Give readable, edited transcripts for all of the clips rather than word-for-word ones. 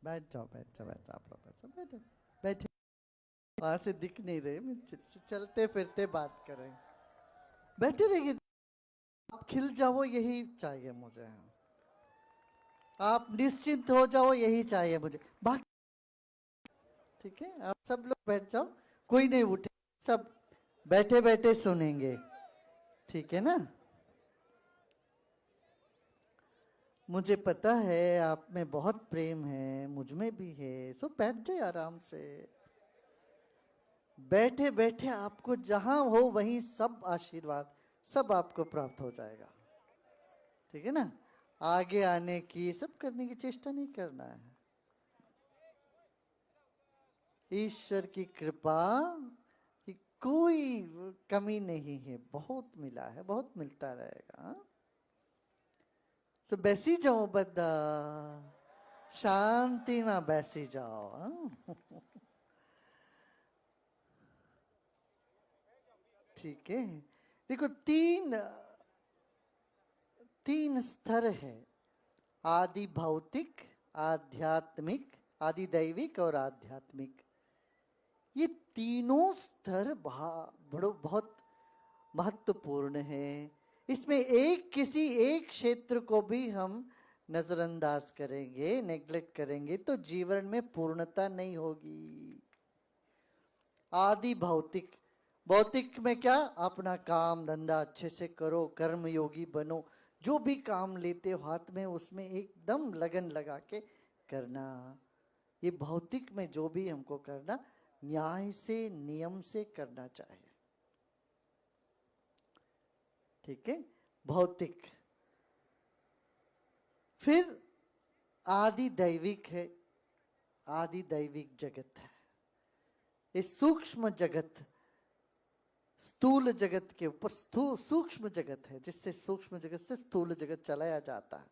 बैठ जाओ बैठ जाओ बैठ जाओ, आप लोग बैठ जाओ, बैठो बैठे। वहां से दिख नहीं रहे, मैं चलते फिरते बात कर रहे हैं। बैठे रहिए, आप खिल जाओ यही चाहिए मुझे। आप निश्चिंत हो जाओ यही चाहिए मुझे, बाकी ठीक है। आप सब लोग बैठ जाओ, कोई नहीं उठे, सब बैठे बैठे सुनेंगे, ठीक है ना। मुझे पता है आप में बहुत प्रेम है, मुझ में भी है, सो बैठ जाए आराम से। बैठे बैठे आपको जहां हो वहीं सब आशीर्वाद सब आपको प्राप्त हो जाएगा, ठीक है ना। आगे आने की सब करने की चेष्टा नहीं करना है। ईश्वर की कृपा की कोई कमी नहीं है, बहुत मिला है, बहुत मिलता रहेगा। सो बैसी जाओ बद्दा, शांति में बैसी जाओ। ठीक है। देखो तीन स्तर है, आदि भौतिक, आध्यात्मिक, आदि दैविक और आध्यात्मिक। ये तीनों स्तर बहुत महत्वपूर्ण है। इसमें किसी एक क्षेत्र को भी हम नजरअंदाज करेंगे, नेग्लेक्ट करेंगे तो जीवन में पूर्णता नहीं होगी। आदि भौतिक, भौतिक में क्या, अपना काम धंधा अच्छे से करो, कर्म योगी बनो, जो भी काम लेते हो हाथ में उसमें एकदम लगन लगा के करना। ये भौतिक में जो भी हमको करना न्याय से नियम से करना चाहिए, ठीक है, भौतिक। फिर आदि दैविक है, आदि दैविक जगत है। इस सूक्ष्म जगत, स्थूल जगत के ऊपर सूक्ष्म जगत है, जिससे सूक्ष्म जगत से स्थूल जगत चलाया जाता है।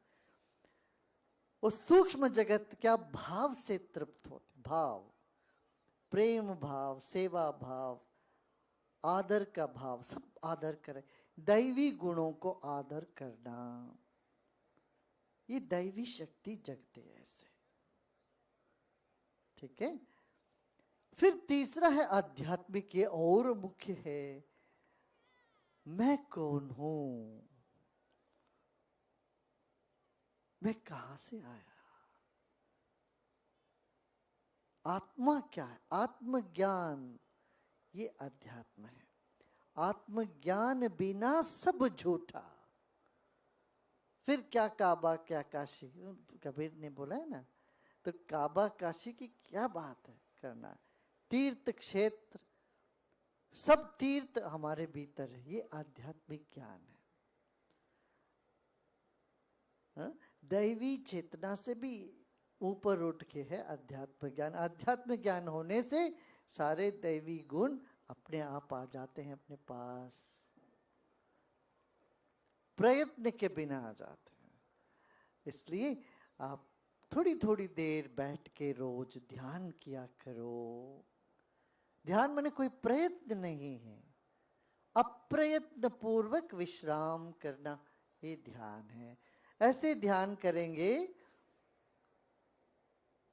उस सूक्ष्म जगत क्या भाव से तृप्त होते, भाव, प्रेम भाव, सेवा भाव, आदर का भाव, सब आदर करें। दैवी गुणों को आदर करना, ये दैवी शक्ति जगते है ऐसे, ठीक है। फिर तीसरा है आध्यात्मिक, ये और मुख्य है। मैं कौन हूं, मैं कहां से आया, आत्मा क्या है, आत्मज्ञान, ये अध्यात्म है। आत्मज्ञान बिना सब झूठा। फिर क्या काबा क्या काशी, कबीर ने बोला है ना, तो काबा काशी की क्या बात है करना, तीर्थ क्षेत्र, सब तीर्थ हमारे भीतर है, ये आध्यात्मिक ज्ञान है। हा? दैवी चेतना से भी ऊपर उठ के है अध्यात्म ज्ञान। अध्यात्म ज्ञान होने से सारे दैवी गुण अपने आप आ जाते हैं अपने पास, प्रयत्न के बिना आ जाते हैं। इसलिए आप थोड़ी थोड़ी देर बैठ के रोज ध्यान किया करो। ध्यान माने कोई प्रयत्न नहीं है, अप्रयत्न पूर्वक विश्राम करना, ये ध्यान है। ऐसे ध्यान करेंगे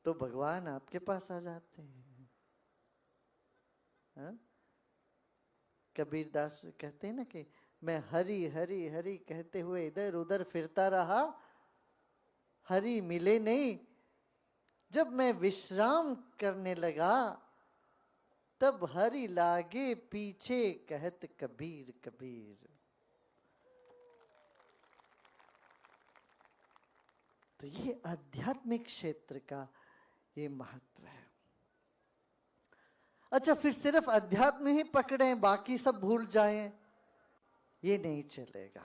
तो भगवान आपके पास आ जाते हैं। हा? कबीर दास कहते हैं ना कि मैं हरि हरि हरि कहते हुए इधर उधर फिरता रहा, हरि मिले नहीं, जब मैं विश्राम करने लगा तब हरि लागे पीछे, कहत कबीर कबीर। तो ये आध्यात्मिक क्षेत्र का ये महत्व है। अच्छा, फिर सिर्फ अध्यात्म ही पकड़े बाकी सब भूल जाएं, ये नहीं चलेगा।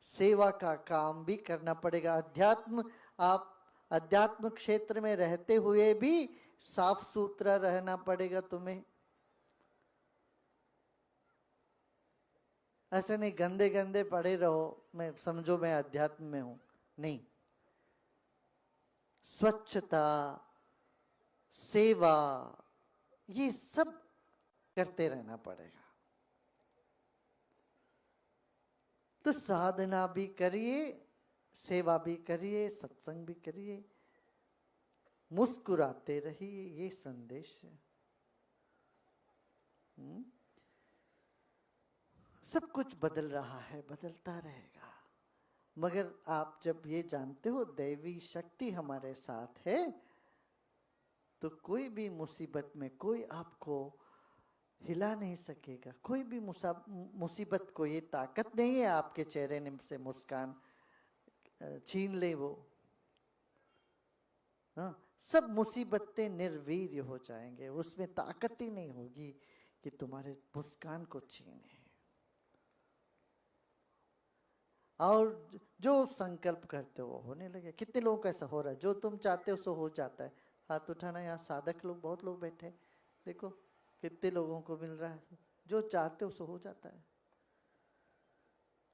सेवा का काम भी करना पड़ेगा। अध्यात्म, आप अध्यात्म क्षेत्र में रहते हुए भी साफ सुथरा रहना पड़ेगा तुम्हें। ऐसे नहीं गंदे गंदे पड़े रहो, मैं समझो मैं अध्यात्म में हूं, नहीं। स्वच्छता, सेवा, ये सब करते रहना पड़ेगा। तो साधना भी करिए, सेवा भी करिए, सत्संग भी करिए, मुस्कुराते रहिए, ये संदेश है। सब कुछ बदल रहा है, बदलता रहेगा, मगर आप जब ये जानते हो दैवी शक्ति हमारे साथ है, तो कोई भी मुसीबत में कोई आपको हिला नहीं सकेगा। कोई भी मुसीबत को ये ताकत नहीं है आपके चेहरे से मुस्कान छीन ले वो। हाँ, सब मुसीबतें निर्वीर्य हो जाएंगे, उसमें ताकत ही नहीं होगी कि तुम्हारे मुस्कान को छीने। और जो संकल्प करते हो होने लगे। कितने लोगों को ऐसा हो रहा है, जो तुम चाहते हो सो हो जाता है। हाथ उठाना, यहाँ साधक लोग बहुत लोग बैठे, देखो कितने लोगों को मिल रहा है, जो चाहते हो सो हो जाता है।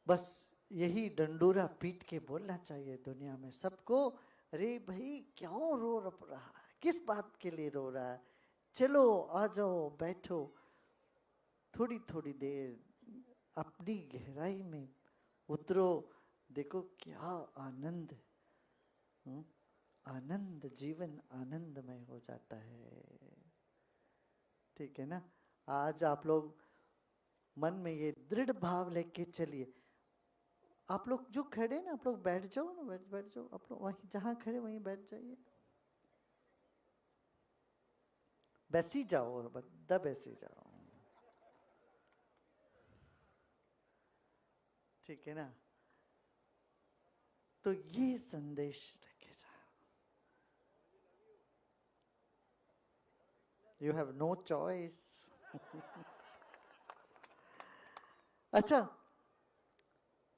बस यही डंडोरा पीट के बोलना चाहिए दुनिया में सबको, अरे भाई क्यों रो रहा है, किस बात के लिए रो रहा है, चलो आ जाओ बैठो, थोड़ी थोड़ी देर अपनी गहराई में उतरो, देखो क्या आनंद, आनंद, जीवन आनंदमय हो जाता है। ठीक है ना। आज आप लोग मन में ये दृढ़ भाव लेके चलिए। आप लोग जो खड़े ना, आप लोग बैठ जाओ ना, बैठ जाओ, आप लोग वहीं जहां खड़े वहीं बैठ जाइए, बैसी जाओ, बद्दा बैसी जाओ। ठीक है ना। तो ये संदेश लेके जाओ, यू हैव नो चॉइस। अच्छा,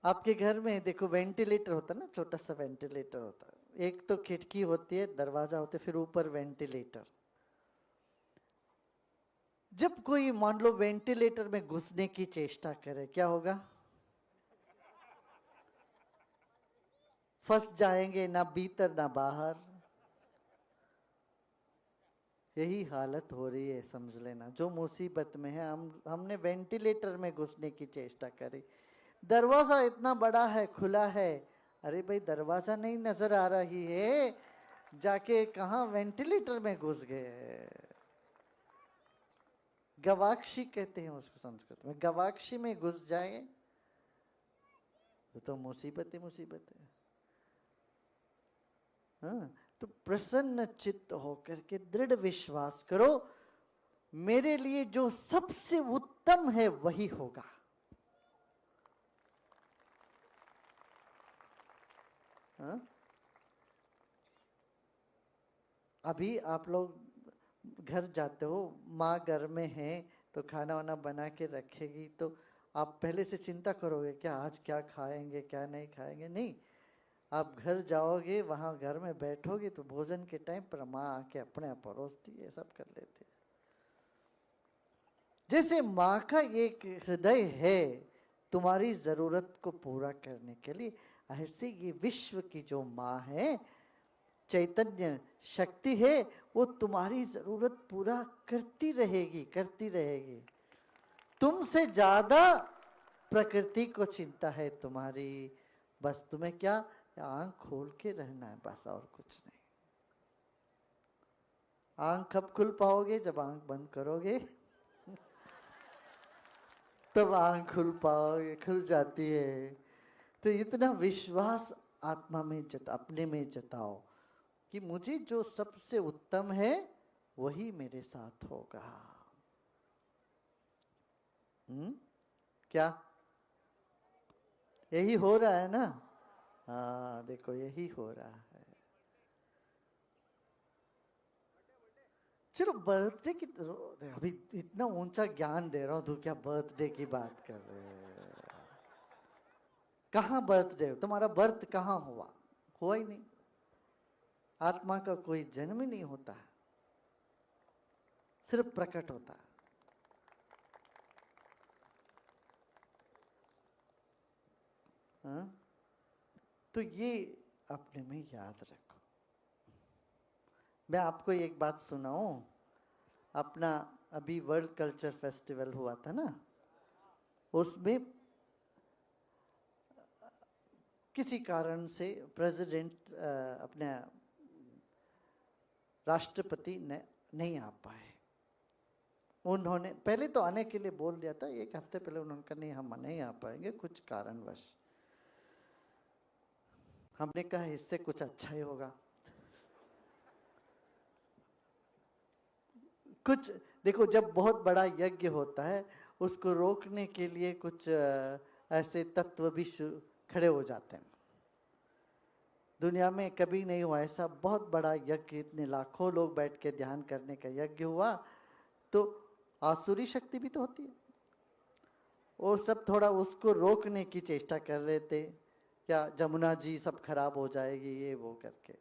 आपके घर में देखो वेंटिलेटर होता है ना, छोटा सा वेंटिलेटर होता है, एक तो खिड़की होती है, दरवाजा होता है, फिर ऊपर वेंटिलेटर। जब कोई मान लो वेंटिलेटर में घुसने की चेष्टा करे, क्या होगा? फंस जाएंगे, ना भीतर ना बाहर। यही हालत हो रही है, समझ लेना। जो मुसीबत में है, हमने वेंटिलेटर में घुसने की चेष्टा करी, दरवाजा इतना बड़ा है, खुला है, अरे भाई दरवाजा नहीं नजर आ रही है, जाके कहा वेंटिलेटर में घुस गए। गवाक्षी कहते हैं उसको संस्कृत में, गवाक्षी में घुस जाए तो मुसीबत ही मुसीबत है। हाँ, तो प्रसन्न चित्त होकर के दृढ़ विश्वास करो, मेरे लिए जो सबसे उत्तम है वही होगा। हाँ? अभी आप लोग घर जाते हो, माँ घर में है तो खाना वाना बना के रखेगी, तो आप पहले से चिंता करोगे क्या आज क्या खाएंगे क्या नहीं खाएंगे? नहीं, आप घर जाओगे, वहां घर में बैठोगे तो भोजन के टाइम पर माँ आके अपने आप परोसती है, सब कर लेते हैं। जैसे माँ का एक हृदय है तुम्हारी जरूरत को पूरा करने के लिए, ऐसे ये विश्व की जो माँ है, चैतन्य शक्ति है, वो तुम्हारी जरूरत पूरा करती रहेगी, करती रहेगी। तुमसे ज्यादा प्रकृति को चिंता है तुम्हारी, बस तुम्हें क्या आंख खोल के रहना है, बस और कुछ नहीं। आंख कब खुल पाओगे? जब आंख बंद करोगे तब आंख खुल पाओगे, खुल जाती है। तो इतना विश्वास आत्मा में अपने में जताओ कि मुझे जो सबसे उत्तम है वही मेरे साथ होगा। क्या यही हो रहा है ना? हाँ देखो, यही हो रहा है। चलो बर्थडे की, अभी इतना ऊंचा ज्ञान दे रहा हूं तो क्या बर्थडे की बात कर रहे हैं? कहाँ बर्थडे? तुम्हारा बर्थ कहाँ हुआ? हुआ ही नहीं। आत्मा का कोई जन्म ही नहीं होता, सिर्फ प्रकट होता है। हाँ? तो ये अपने में याद रखो। मैं आपको एक बात सुनाऊं, अपना अभी वर्ल्ड कल्चर फेस्टिवल हुआ था ना, उसमें किसी कारण से प्रेसिडेंट अपने राष्ट्रपति नहीं आ पाए। उन्होंने पहले तो आने के लिए बोल दिया था, एक हफ्ते पहले उन्होंने कहा नहीं हम नहीं आ पाएंगे कुछ कारणवश। हमने कहा इससे कुछ अच्छा ही होगा। कुछ देखो, जब बहुत बड़ा यज्ञ होता है उसको रोकने के लिए कुछ ऐसे तत्व भी खड़े हो जाते हैं। दुनिया में कभी नहीं हुआ ऐसा बहुत बड़ा यज्ञ, इतने लाखों लोग बैठ के ध्यान करने का यज्ञ हुआ, तो आसुरी शक्ति भी तो होती है। वो सब थोड़ा उसको रोकने की चेष्टा कर रहे थे, क्या जमुना जी सब खराब हो जाएगी ये वो करके,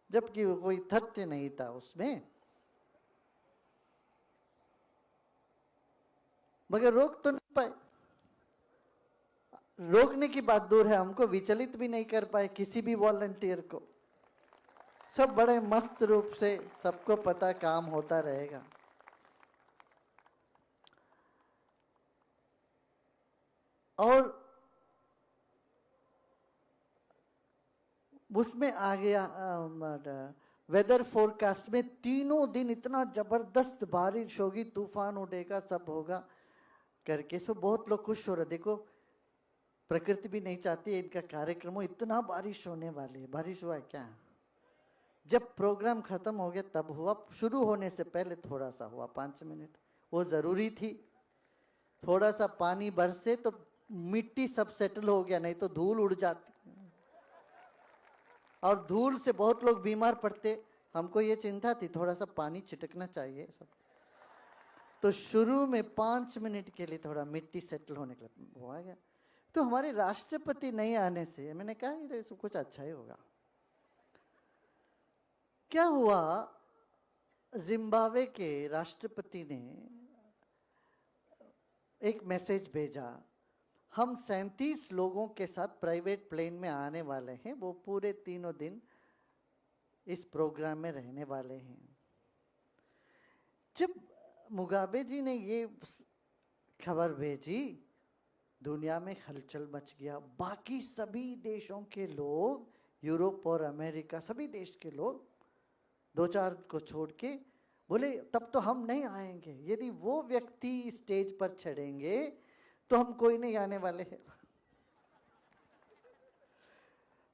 जबकि कोई तथ्य नहीं था उसमें। मगर रोक तो नहीं पाए। रोकने की बात दूर है, हमको विचलित भी नहीं कर पाए किसी भी वॉलंटियर को। सब बड़े मस्त रूप से, सबको पता काम होता रहेगा। और उसमें आ गया वेदर फोरकास्ट में 3 दिन इतना जबरदस्त बारिश होगी, तूफान उड़ेगा, सब होगा करके। सो बहुत लोग खुश हो रहे, देखो प्रकृति भी नहीं चाहती है इनका कार्यक्रम हो, इतना बारिश होने वाली है। बारिश हुआ क्या? जब प्रोग्राम खत्म हो गया तब हुआ, शुरू होने से पहले थोड़ा सा हुआ 5 मिनट, वो जरूरी थी। थोड़ा सा पानी बरसे तो मिट्टी सब सेटल हो गया, नहीं तो धूल उड़ जाती और धूल से बहुत लोग बीमार पड़ते। हमको ये चिंता थी थोड़ा सा पानी छिटकना चाहिए सब। तो शुरू में 5 मिनट के लिए थोड़ा मिट्टी सेटल होने के लिए हुआ गया। तो हमारे राष्ट्रपति नहीं आने से मैंने कहा ये तो कुछ अच्छा ही होगा। क्या हुआ, जिम्बाब्वे के राष्ट्रपति ने एक मैसेज भेजा, हम 37 लोगों के साथ प्राइवेट प्लेन में आने वाले हैं, वो पूरे 3 दिन इस प्रोग्राम में रहने वाले हैं। जब मुगाबे जी ने ये खबर भेजी, दुनिया में हलचल मच गया। बाकी सभी देशों के लोग, यूरोप और अमेरिका, सभी देश के लोग 2-4 को छोड़ के बोले तब तो हम नहीं आएंगे, यदि वो व्यक्ति स्टेज पर चढ़ेंगे तो हम कोई नहीं आने वाले हैं।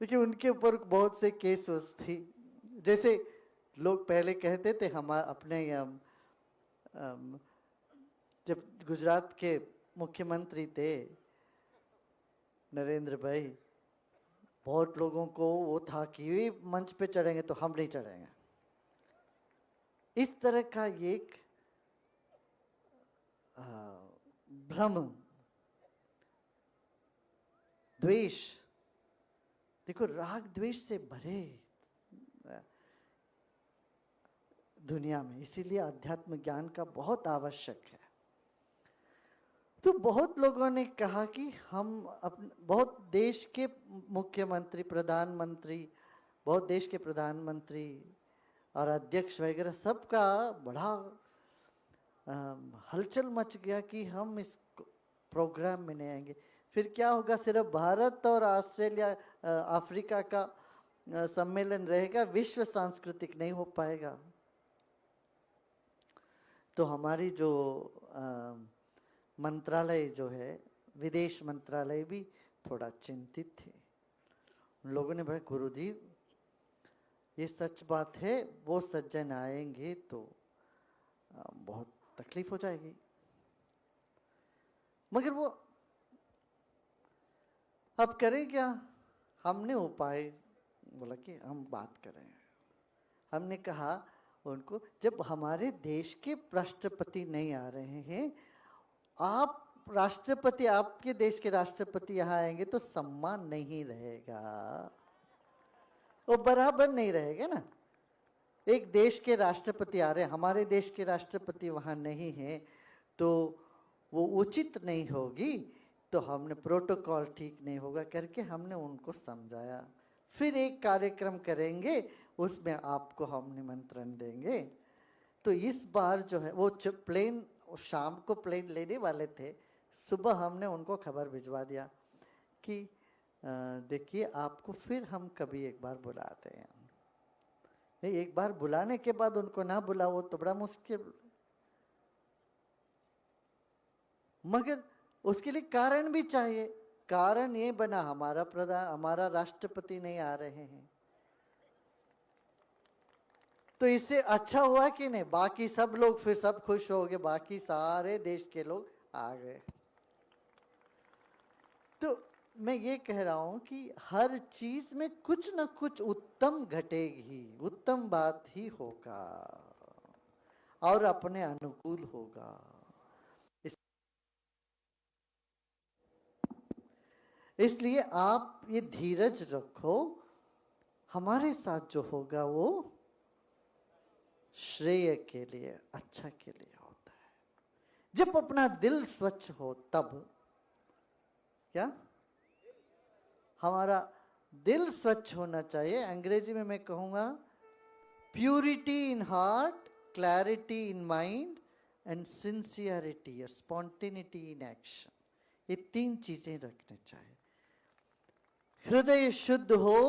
देखिए उनके ऊपर बहुत से केसेस थी। जैसे लोग पहले कहते थे, हम अपने जब गुजरात के मुख्यमंत्री थे नरेंद्र भाई, बहुत लोगों को वो था कि मंच पे चढ़ेंगे तो हम नहीं चढ़ेंगे। इस तरह का एक भ्रम, द्वेष, देखो राग द्वेष से भरे दुनिया में, इसीलिए अध्यात्म ज्ञान का बहुत आवश्यक है। तो बहुत लोगों ने कहा कि हम अपने, बहुत देश के मुख्यमंत्री, प्रधानमंत्री, बहुत देश के प्रधानमंत्री और अध्यक्ष वगैरह सबका बड़ा हलचल मच गया कि हम इस प्रोग्राम में नहीं आएंगे। फिर क्या होगा, सिर्फ भारत और ऑस्ट्रेलिया अफ्रीका का सम्मेलन रहेगा, विश्व सांस्कृतिक नहीं हो पाएगा। तो हमारी जो मंत्रालय जो है, विदेश मंत्रालय भी थोड़ा चिंतित थे। उन लोगों ने भाई गुरुजी ये सच बात है, वो सज्जन आएंगे तो बहुत तकलीफ हो जाएगी। मगर वो अब करें क्या? हमने उपाय बोला कि हम बात करें। हमने कहा उनको, जब हमारे देश के राष्ट्रपति नहीं आ रहे हैं, आप राष्ट्रपति, आपके देश के राष्ट्रपति यहाँ आएंगे तो सम्मान नहीं रहेगा, वो बराबर नहीं रहेगा ना। एक देश के राष्ट्रपति आ रहे हैं, हमारे देश के राष्ट्रपति वहाँ नहीं है, तो वो उचित नहीं होगी। तो हमने प्रोटोकॉल ठीक नहीं होगा करके हमने उनको समझाया। फिर एक कार्यक्रम करेंगे, उसमें आपको हम निमंत्रण देंगे। तो इस बार जो है वो प्लेन, शाम को प्लेन लेने वाले थे, सुबह हमने उनको खबर भिजवा दिया कि देखिए आपको फिर हम कभी एक बार बुलाते हैं। नहीं, एक बार बुलाने के बाद उनको ना बुलाओ तो बड़ा मुश्किल, मगर उसके लिए कारण भी चाहिए। कारण ये बना, हमारा राष्ट्रपति नहीं आ रहे हैं, तो इससे अच्छा हुआ कि नहीं, बाकी सब लोग फिर सब खुश हो गए, बाकी सारे देश के लोग आ गए। तो मैं ये कह रहा हूं कि हर चीज में कुछ ना कुछ उत्तम घटेगी, उत्तम बात ही होगा और अपने अनुकूल होगा। इसलिए आप ये धीरज रखो, हमारे साथ जो होगा वो श्रेय के लिए, अच्छा के लिए होता है। जब अपना दिल स्वच्छ हो तब, क्या हमारा दिल स्वच्छ होना चाहिए। अंग्रेजी में मैं कहूंगा purity in heart, clarity in mind and sincerity या स्पॉन्टेनिटी इन एक्शन, ये 3 चीजें रखनी चाहिए। हृदय शुद्ध हो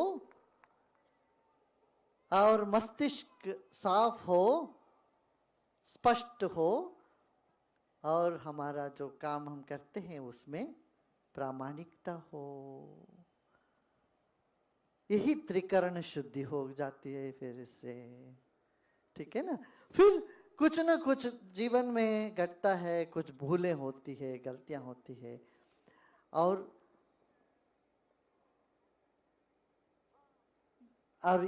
और मस्तिष्क साफ हो, स्पष्ट हो, और हमारा जो काम हम करते हैं उसमें प्रामाणिकता हो, यही त्रिकरण शुद्धि हो जाती है फिर इससे, ठीक है ना। फिर कुछ ना कुछ जीवन में घटता है, कुछ भूलें होती है, गलतियां होती है, और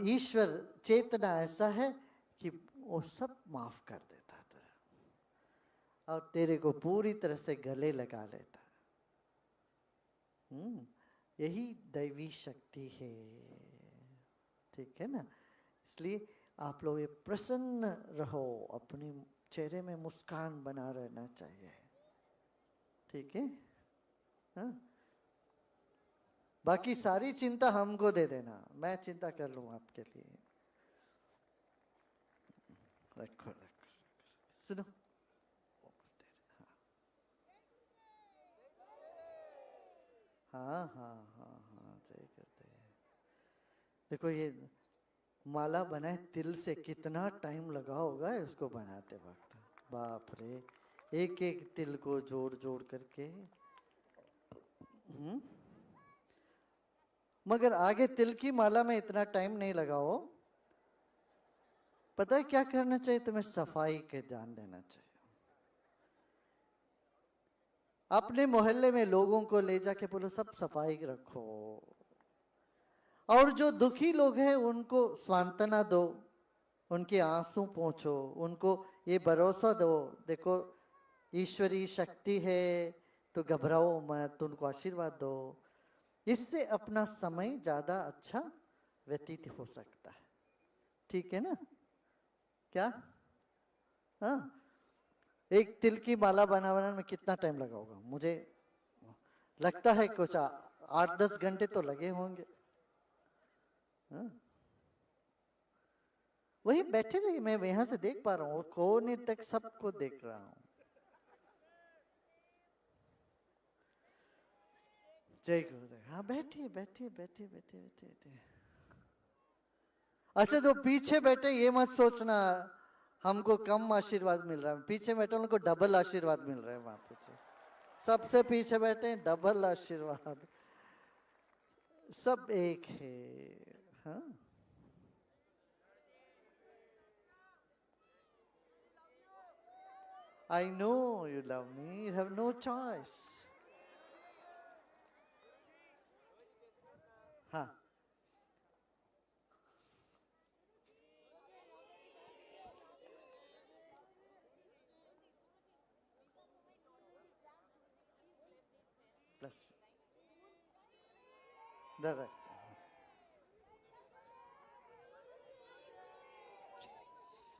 ईश्वर चेतना ऐसा है कि वो सब माफ कर देता है तुझे और तेरे को पूरी तरह से गले लगा लेता है। यही दैवी शक्ति है, ठीक है ना। इसलिए आप लोग ये प्रसन्न रहो, अपने चेहरे में मुस्कान बना रहना चाहिए, ठीक है। हाँ, बाकी सारी चिंता हमको दे देना, मैं चिंता कर लूँ आपके लिए। रखो रखो, सुनो, हाँ हाँ हाँ हाँ, सही करते हैं। देखो ये माला बनाए तिल से, कितना टाइम लगा होगा इसको बनाते वक्त, बाप रे, एक एक तिल को जोड़ जोड़ करके। मगर आगे तिल की माला में इतना टाइम नहीं लगाओ। पता है क्या करना चाहिए तुम्हें? सफाई के ध्यान देना चाहिए। अपने मोहल्ले में लोगों को ले जाके बोलो सब सफाई रखो, और जो दुखी लोग हैं उनको सांत्वना दो, उनके आंसू पोंछो, उनको ये भरोसा दो, देखो ईश्वरीय शक्ति है तो घबराओ मत, उनको आशीर्वाद दो। इससे अपना समय ज्यादा अच्छा व्यतीत हो सकता है, ठीक है ना। क्या? हाँ, एक तिल की माला बनाने में कितना टाइम लगा होगा? मुझे लगता है कुछ 8-10 घंटे तो लगे होंगे। हाँ? वही बैठे रहिए, मैं यहां से देख पा रहा हूँ, कोने तक सबको देख रहा हूँ। जय गुरुदेव। हाँ, बैठिए बैठिए बैठिए बैठिए बैठिए। अच्छा, तो पीछे बैठे ये मत सोचना हमको कम आशीर्वाद मिल रहा है, पीछे बैठे उनको डबल आशीर्वाद मिल रहा है। वहां पीछे सबसे पीछे बैठे डबल आशीर्वाद, सब एक है। हाँ, I know you love me, you have no choice. हाँ, प्लस दर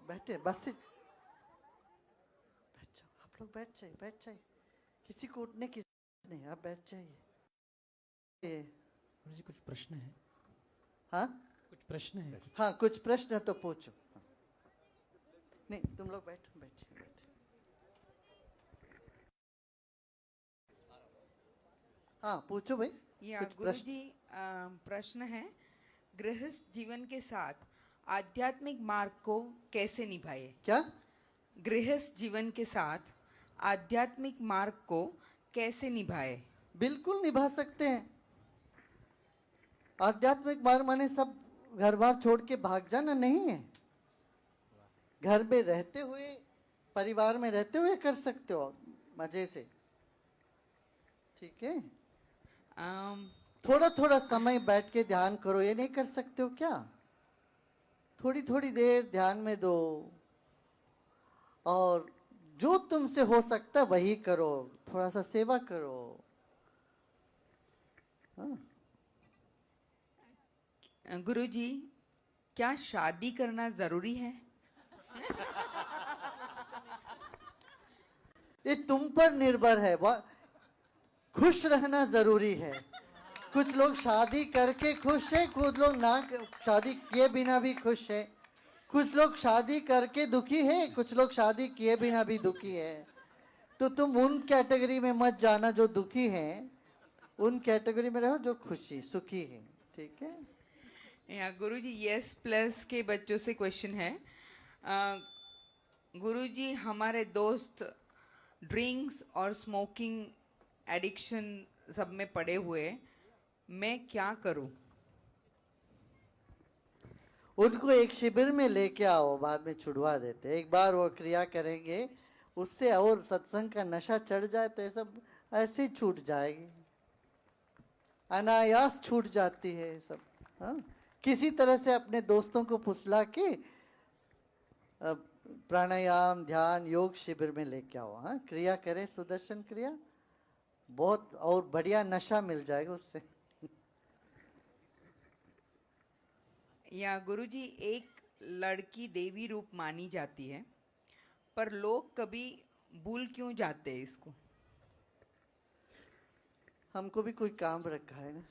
बैठे, बस बैठ जाओ, आप लोग बैठ जाइए, बैठ जाइए, किसी को उठने की नहीं, आप बैठ जाइए। मुझे कुछ प्रश्न है। हाँ, कुछ प्रश्न है। हाँ, कुछ प्रश्न तो पूछो। हाँ। नहीं, तुम लोग बैठो, बैठिए बैठिए। हाँ, पूछो भाई। या कुछ प्रश्न। गुरुजी, प्रश्न है, गृहस्थ जीवन के साथ आध्यात्मिक मार्ग को कैसे निभाए? क्या? गृहस्थ जीवन के साथ आध्यात्मिक मार्ग को कैसे निभाए? बिल्कुल निभा सकते हैं। आध्यात्मिक मार्ग माने सब घर बार छोड़ के भाग जाना नहीं है। घर में रहते हुए, परिवार में रहते हुए कर सकते हो मजे से। ठीक है? थोड़ा थोड़ा समय बैठ के ध्यान करो, ये नहीं कर सकते हो क्या? थोड़ी थोड़ी देर ध्यान में दो, और जो तुमसे हो सकता है वही करो। थोड़ा सा सेवा करो। हाँ। गुरुजी, क्या शादी करना जरूरी है? ये तुम पर निर्भर है। खुश रहना जरूरी है। कुछ लोग शादी करके खुश है, कुछ लोग ना शादी किए बिना भी खुश है। कुछ लोग शादी करके दुखी है, कुछ लोग शादी किए बिना भी दुखी है। तो तुम उन कैटेगरी में मत जाना जो दुखी हैं, उन कैटेगरी में रहो जो खुशी सुखी है। ठीक है? या गुरुजी, यस प्लस के बच्चों से क्वेश्चन है। गुरुजी, हमारे दोस्त ड्रिंक्स और स्मोकिंग एडिक्शन सब में पड़े हुए, मैं क्या करूं? उनको एक शिविर में लेके आओ, बाद में छुड़वा देते। एक बार वो क्रिया करेंगे, उससे और सत्संग का नशा चढ़ जाए तो ये सब ऐसे ही छूट जाएगी, अनायास छूट जाती है ये सब। हाँ? किसी तरह से अपने दोस्तों को फुसला के प्राणायाम, ध्यान, योग शिविर में लेके आओ। हाँ, क्रिया करें, सुदर्शन क्रिया, बहुत और बढ़िया नशा मिल जाएगा उससे। या गुरुजी, एक लड़की देवी रूप मानी जाती है, पर लोग कभी भूल क्यों जाते हैं इसको? हमको भी कोई काम रखा है ना,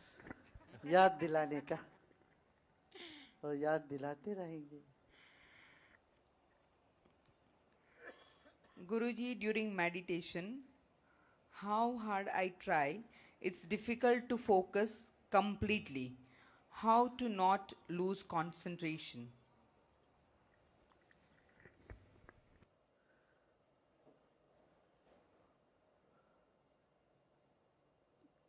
याद दिलाने का, और याद दिलाते रहेंगे। Guruji, during meditation, how hard I try, it's difficult to focus completely. How to not lose concentration?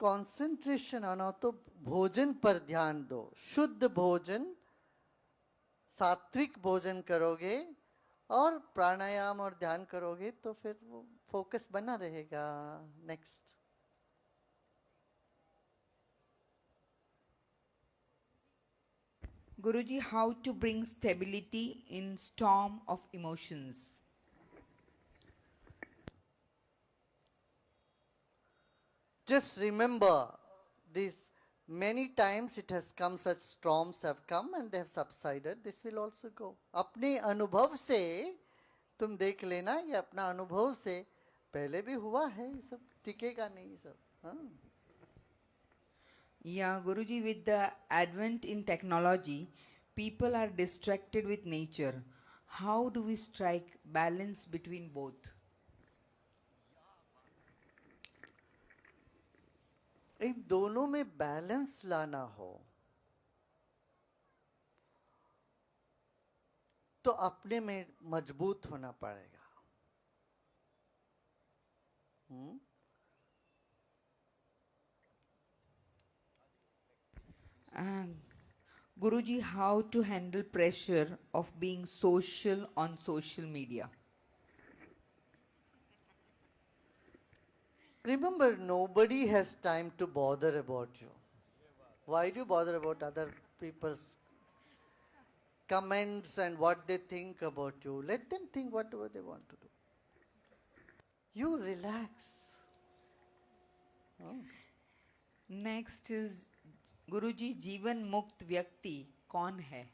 Concentration आना हो तो भोजन पर ध्यान दो। शुद्ध भोजन, सात्विक भोजन करोगे और प्राणायाम और ध्यान करोगे तो फिर वो फोकस बना रहेगा। Next. Guruji, how to bring stability in storm of emotions? Just remember this, many times it has come, such storms have come and they have subsided. This will also go. अपने अनुभव से तुम देख लेना, ये अपना अनुभव से पहले भी हुआ है, ये सब टिकेगा नहीं सब। हाँ? Yeah, Guruji, with the advent in technology, people are distracted with nature. How do we strike balance between both? इन दोनों में बैलेंस लाना हो तो अपने में मजबूत होना पड़ेगा। Guruji, how to handle pressure of being social on social media? Remember, nobody has time to bother about you. Why do you bother about other people's comments and what they think about you? Let them think whatever they want to do. You relax. Oh. Next is, Guruji, जीवन मुक्त व्यक्ति कौन है?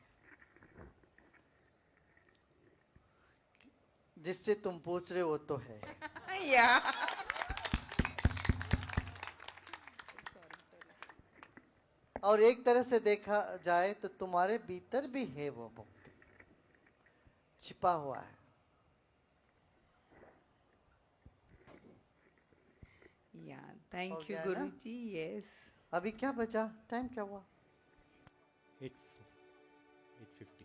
जिससे तुम पूछ रहे हो तो है। Yeah. और एक तरह से देखा जाए तो तुम्हारे भीतर भी है वो मुक्ति, छिपा हुआ है। Yeah, thank हो you, गया ना? Guruji. Yes. अभी क्या बचा? टाइम क्या हुआ? 8:50.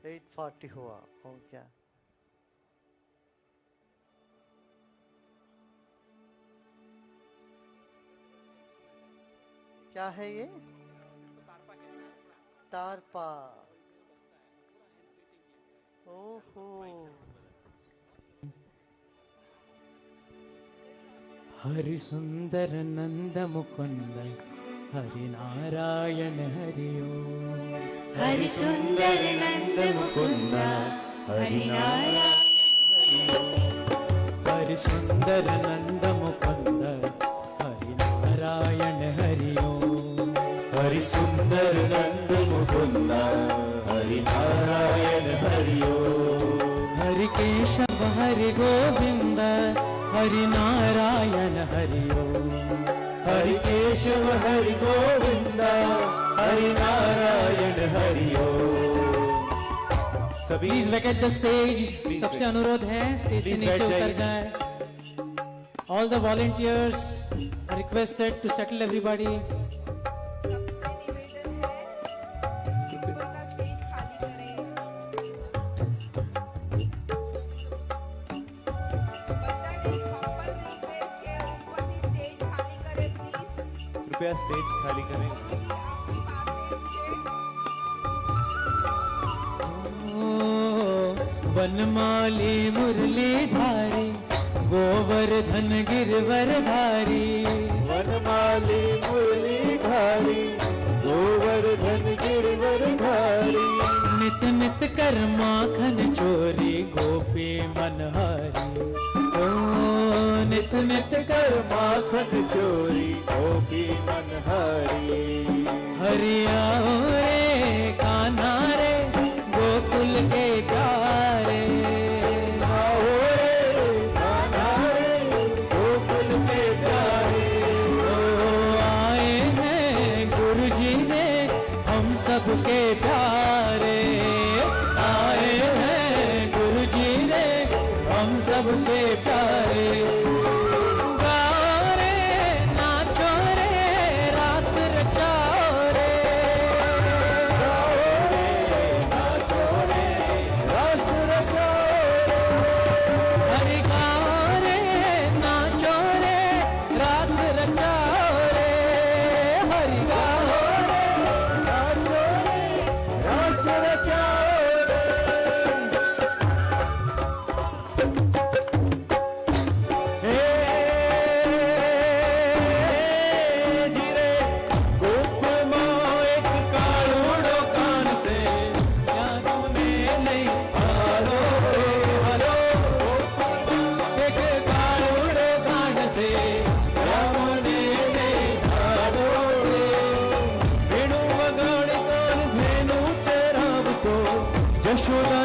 8:40 हुआ हो क्या? क्या है ये? तारपा। ओहो। हरि सुंदर नंद मुकुंद हरि नारायण हरि ओम। हरि सुंदर नंद मुकुंद हरि नारायण हरि सुंदर नंद मुकुंद हरि नारायण हरि ओम। हरि सुंदर नंद मुकुंद हरि नारायण हरि ओम। हरि केशव हरि गोविंद हरि नारायण हरि ओम। हरि केशव हरि गोविंद हरि नारायण हरि ओम। सभी प्लीज वेकेट द स्टेज। सबसे अनुरोध है स्टेज से Please नीचे बैठ उतर जाए। All the volunteers requested to settle everybody. कृपया स्टेज खाली करें। वनमाली मुरलीधारी गोवर्धन गिरवरधारी। वनमाली मुरलीधारी गोवर्धन गिरवरधारी। नित नित कर माखन चोरी गोपी मनहारी। ओ नित नित कर माखन चोरी गोपी मनहारी। हरिया रे कान्हा रे गोकुल के प्यारे। आओ रे कान्हा रे गोकुल के प्यारे। ओ आए हैं गुरु जी ने हम सबके प्यारे। आए हैं गुरु जी ने हम सबके प्यारे। गाओ रे नाचो रे रास रचाओ रे। रस रचाओ हरि गाओ रे नाचो रे रास रचाओ रे। हरि गाओ रस रचाओ। हे जीरे गोकुल मां एक काळूड़ो कान से तूने नहीं हालो रे हालो। एक काळूड़ो कान से रामने ने हालो रे। वेणु वगाड़ कान धेनु चरावतो जशोदा